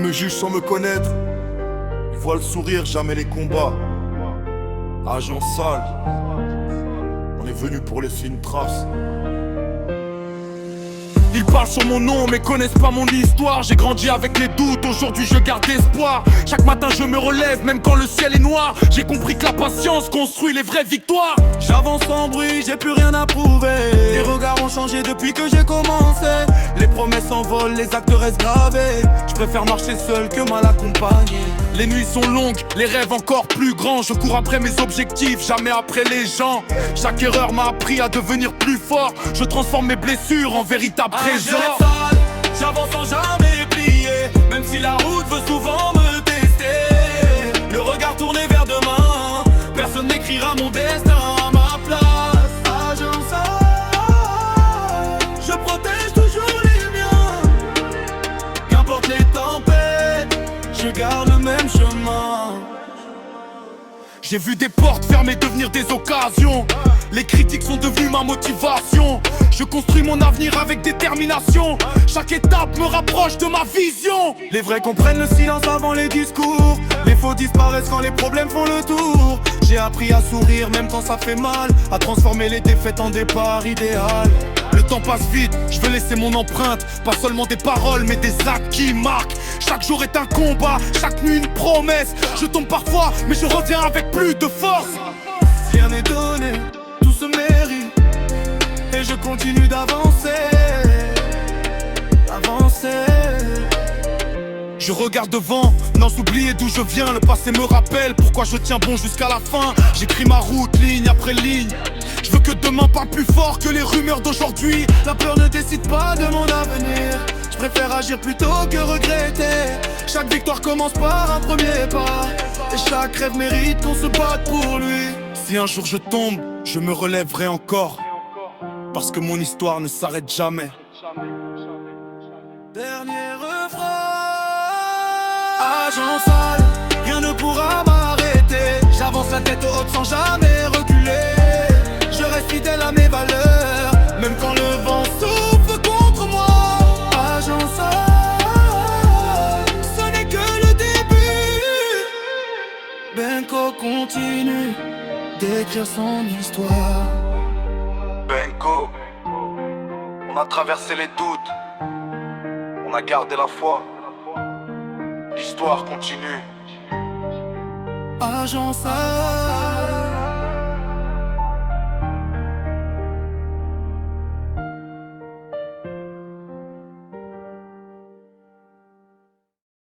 me juge sans me connaître. Ils voient le sourire, jamais les combats. Agent sale, on est venu pour laisser une trace. Ils parlent sur mon nom mais connaissent pas mon histoire. J'ai grandi avec les doutes, aujourd'hui je garde espoir. Chaque matin je me relève même quand le ciel est noir. J'ai compris que la patience construit les vraies victoires. J'avance sans bruit, j'ai plus rien à prouver. Les regards ont changé depuis que j'ai commencé. Les promesses s'envolent, les actes restent gravés. Je préfère marcher seul que mal accompagné. Les nuits sont longues, les rêves encore plus grands. Je cours après mes objectifs, jamais après les gens. Chaque erreur m'a appris à devenir plus fort. Je transforme mes blessures en véritable trésor. J'avance sans jamais plier, même si la route veut souvent me tester. Le regard tourné vers demain, personne n'écrira mon destin à ma place. Agent sale, je protège toujours les miens. Qu'importe les tempêtes, je garde le même chemin. J'ai vu des portes fermées devenir des occasions. Les critiques sont devenues ma motivation. Je construis mon avenir avec détermination. Chaque étape me rapproche de ma vision. Les vrais comprennent le silence avant les discours. Les faux disparaissent quand les problèmes font le tour. J'ai appris à sourire même quand ça fait mal, à transformer les défaites en départ idéal. Le temps passe vite, je veux laisser mon empreinte. Pas seulement des paroles mais des actes qui marquent. Chaque jour est un combat, chaque nuit une promesse. Je tombe parfois mais je reviens avec plus de force. Rien n'est donné, tout se mérite. Et je continue d'avancer. Je regarde devant, non s'oublier d'où je viens. Le passé me rappelle pourquoi je tiens bon jusqu'à la fin. J'écris ma route ligne après ligne. Je veux que demain parle plus fort que les rumeurs d'aujourd'hui. La peur ne décide pas de mon avenir. Je préfère agir plutôt que regretter. Chaque victoire commence par un premier pas. Et chaque rêve mérite qu'on se batte pour lui. Si un jour je tombe, je me relèverai encore. Parce que mon histoire ne s'arrête jamais. Dernier refrain. Agent sale, rien ne pourra m'arrêter. J'avance la tête haute sans jamais reculer. Je reste fidèle à mes valeurs, même quand le vent souffle contre moi. Agent sale, ce n'est que le début. Benko continue d'écrire son histoire. Benko, on a traversé les doutes, on a gardé la foi. L'histoire continue. Agent sale.